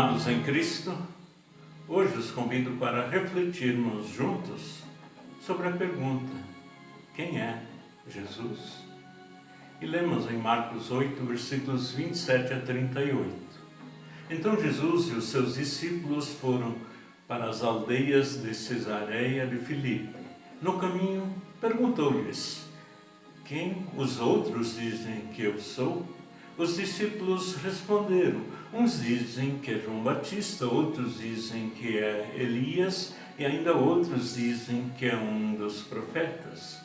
Amados em Cristo, hoje os convido para refletirmos juntos sobre a pergunta: quem é Jesus? E lemos em Marcos 8, versículos 27 a 38. Então Jesus e os seus discípulos foram para as aldeias de Cesareia de Filipe. No caminho, perguntou-lhes: quem os outros dizem que eu sou? Os discípulos responderam: uns dizem que é João Batista, outros dizem que é Elias e ainda outros dizem que é um dos profetas.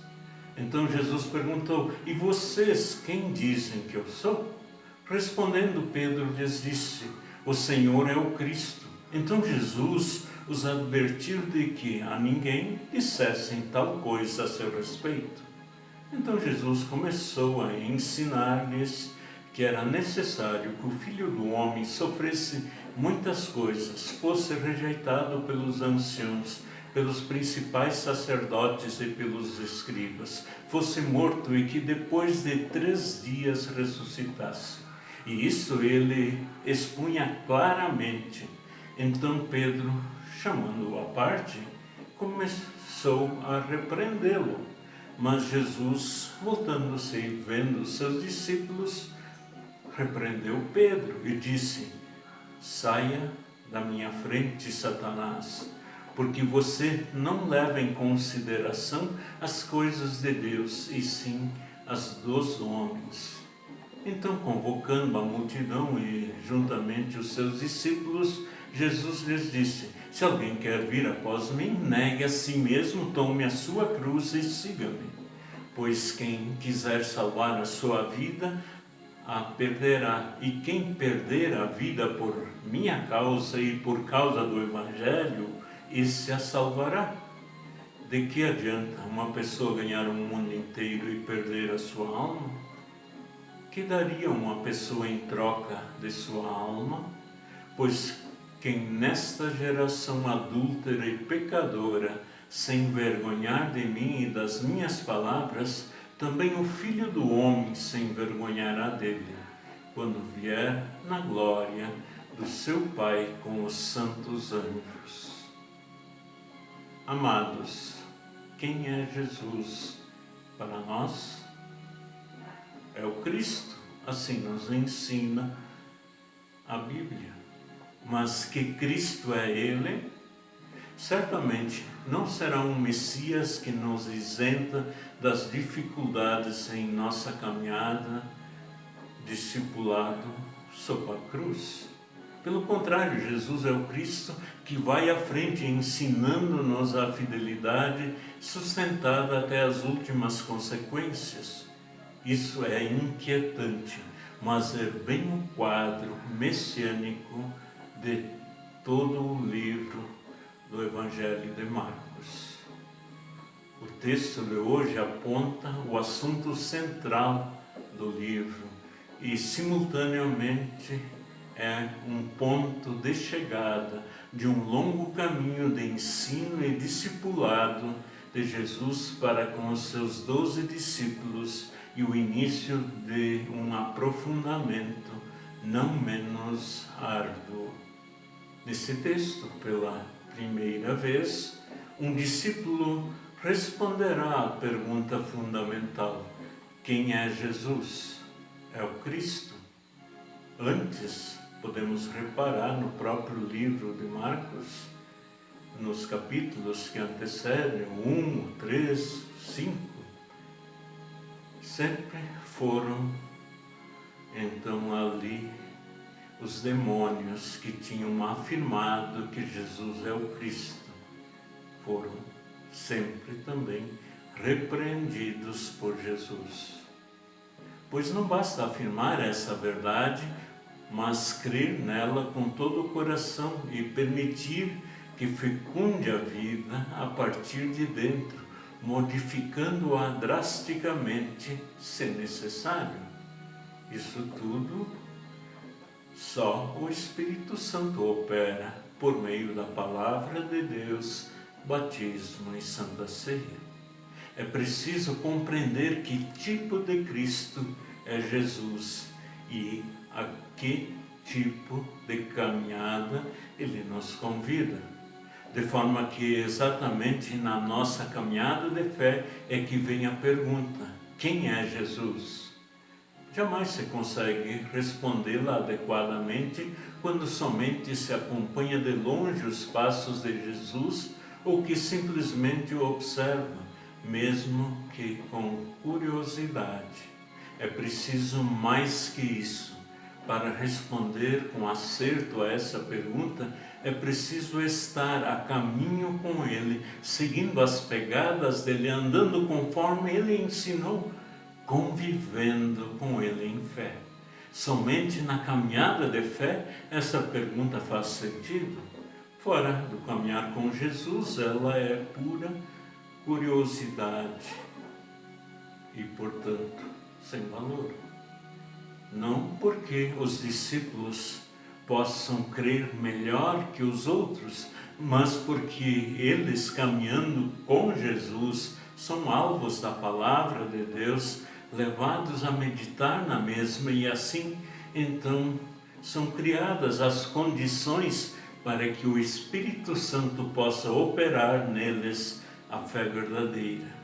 Então Jesus perguntou: e vocês quem dizem que eu sou? Respondendo, Pedro lhes disse: o Senhor é o Cristo. Então Jesus os advertiu de que a ninguém dissessem tal coisa a seu respeito. Então Jesus começou a ensinar-lhes que era necessário que o Filho do Homem sofresse muitas coisas, fosse rejeitado pelos anciãos, pelos principais sacerdotes e pelos escribas, fosse morto e que depois de 3 dias ressuscitasse. E isso ele expunha claramente. Então Pedro, chamando-o à parte, começou a repreendê-lo. Mas Jesus, voltando-se e vendo seus discípulos, repreendeu Pedro e disse: saia da minha frente, Satanás, porque você não leva em consideração as coisas de Deus, e sim as dos homens. Então, convocando a multidão e juntamente os seus discípulos, Jesus lhes disse: se alguém quer vir após mim, negue a si mesmo, tome a sua cruz e siga-me. Pois quem quiser salvar a sua vida, a perderá, e quem perder a vida por minha causa e por causa do Evangelho, esse a salvará. De que adianta uma pessoa ganhar o mundo inteiro e perder a sua alma? Que daria uma pessoa em troca de sua alma? Pois quem nesta geração adúltera e pecadora se envergonhar de mim e das minhas palavras, também o Filho do Homem se envergonhará dele, quando vier na glória do seu Pai com os santos anjos. Amados, quem é Jesus para nós? É o Cristo, assim nos ensina a Bíblia. Mas que Cristo é Ele? Certamente não será um Messias que nos isenta das dificuldades em nossa caminhada, discipulado sob a cruz. Pelo contrário, Jesus é o Cristo que vai à frente ensinando-nos a fidelidade sustentada até as últimas consequências. Isso é inquietante, mas é bem o quadro messiânico de todo o livro do Evangelho de Marcos. O texto de hoje aponta o assunto central do livro e, simultaneamente, é um ponto de chegada de um longo caminho de ensino e discipulado de Jesus para com os seus 12 discípulos e o início de um aprofundamento não menos árduo. Nesse texto, pela primeira vez, um discípulo responderá à pergunta fundamental: quem é Jesus? É o Cristo? Antes, podemos reparar no próprio livro de Marcos, nos capítulos que antecedem, 1, 3, 5, sempre foram, então, ali os demônios que tinham afirmado que Jesus é o Cristo, foram sempre também repreendidos por Jesus. Pois não basta afirmar essa verdade, mas crer nela com todo o coração e permitir que fecunde a vida a partir de dentro, modificando-a drasticamente, se necessário. Isso tudo só o Espírito Santo opera por meio da Palavra de Deus, batismo e Santa Ceia. É preciso compreender que tipo de Cristo é Jesus e a que tipo de caminhada Ele nos convida. De forma que exatamente na nossa caminhada de fé é que vem a pergunta: quem é Jesus? Jamais se consegue respondê-la adequadamente quando somente se acompanha de longe os passos de Jesus ou que simplesmente o observa, mesmo que com curiosidade. É preciso mais que isso. Para responder com acerto a essa pergunta, é preciso estar a caminho com Ele, seguindo as pegadas dele, andando conforme Ele ensinou, convivendo com Ele em fé. Somente na caminhada de fé essa pergunta faz sentido. Fora do caminhar com Jesus, ela é pura curiosidade e, portanto, sem valor. Não porque os discípulos possam crer melhor que os outros, mas porque eles, caminhando com Jesus, são alvos da palavra de Deus, levados a meditar na mesma, e assim, então, são criadas as condições para que o Espírito Santo possa operar neles a fé verdadeira.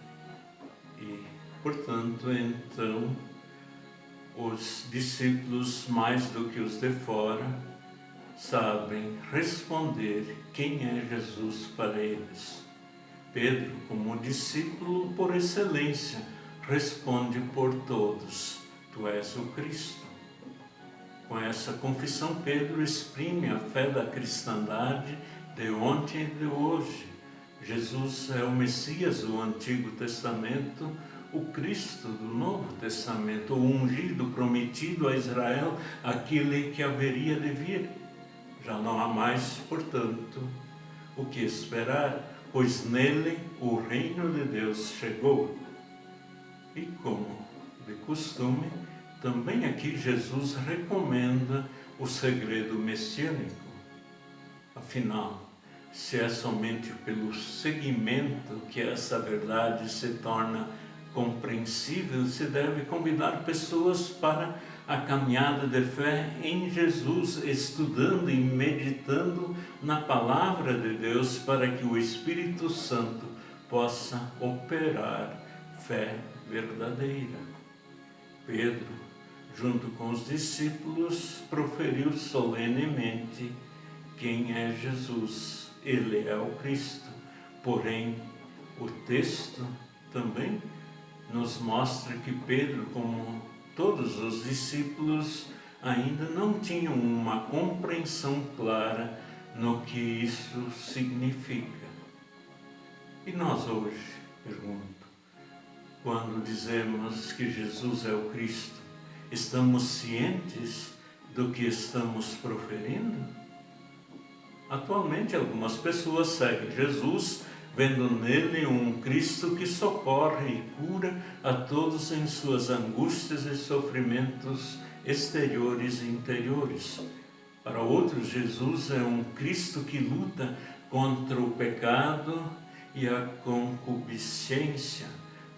E, portanto, então, os discípulos, mais do que os de fora, sabem responder quem é Jesus para eles. Pedro, como discípulo por excelência, responde por todos: Tu és o Cristo. Com essa confissão, Pedro exprime a fé da cristandade de ontem e de hoje. Jesus é o Messias do Antigo Testamento, o Cristo do Novo Testamento, o ungido, prometido a Israel, aquele que haveria de vir. Já não há mais, portanto, o que esperar, pois nele o reino de Deus chegou. E como de costume, também aqui Jesus recomenda o segredo messiânico. Afinal, se é somente pelo seguimento que essa verdade se torna compreensível, se deve convidar pessoas para a caminhada de fé em Jesus, estudando e meditando na palavra de Deus, para que o Espírito Santo possa operar fé verdadeira. Pedro, junto com os discípulos, proferiu solenemente: quem é Jesus? Ele é o Cristo. Porém, o texto também nos mostra que Pedro, como todos os discípulos, ainda não tinham uma compreensão clara no que isso significa. E nós hoje, pergunto, quando dizemos que Jesus é o Cristo, estamos cientes do que estamos proferindo? Atualmente, algumas pessoas seguem Jesus, vendo nele um Cristo que socorre e cura a todos em suas angústias e sofrimentos exteriores e interiores. Para outros, Jesus é um Cristo que luta contra o pecado e a concupiscência,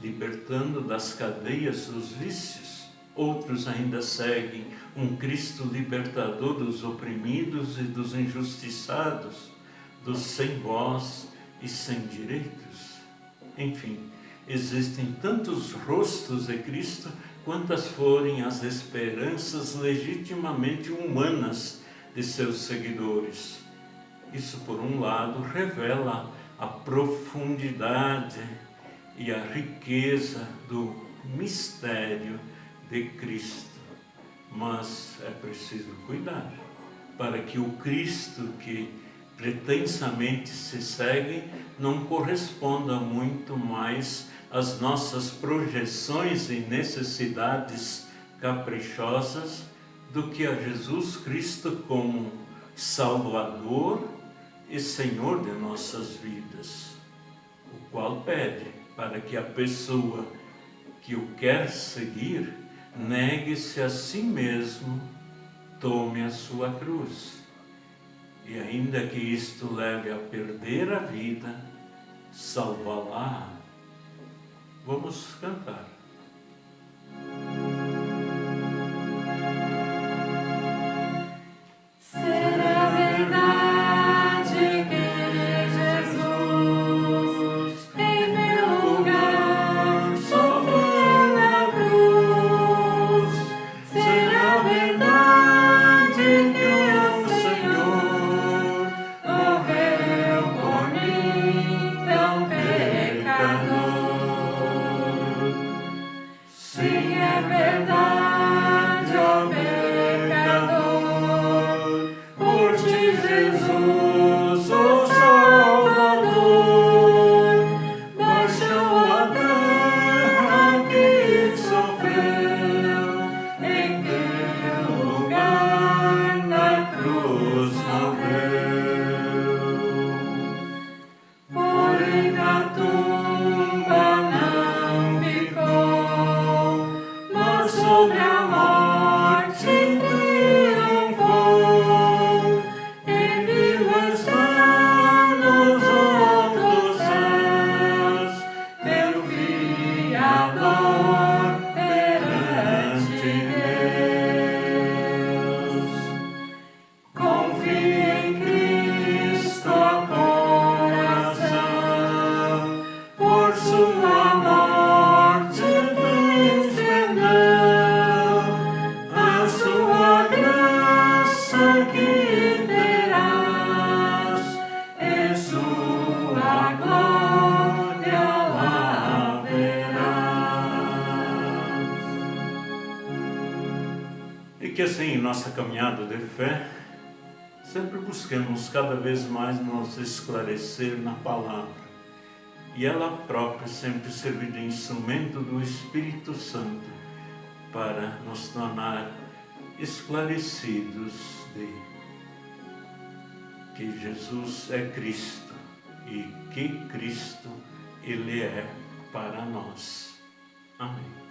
libertando das cadeias dos vícios. Outros ainda seguem um Cristo libertador dos oprimidos e dos injustiçados, dos sem voz e sem direitos. Enfim, existem tantos rostos de Cristo quantas forem as esperanças legitimamente humanas de seus seguidores. Isso, por um lado, revela a profundidade e a riqueza do mistério de Cristo. Mas é preciso cuidar para que o Cristo que pretensamente se segue não corresponda muito mais às nossas projeções e necessidades caprichosas do que a Jesus Cristo como Salvador e Senhor de nossas vidas, o qual pede para que a pessoa que o quer seguir negue-se a si mesmo, tome a sua cruz. E ainda que isto leve a perder a vida, salvá-la. Vamos cantar. assim, em nossa caminhada de fé, sempre busquemos cada vez mais nos esclarecer na palavra, e ela própria sempre servir de instrumento do Espírito Santo para nos tornar esclarecidos de que Jesus é Cristo e que Cristo Ele é para nós. Amém.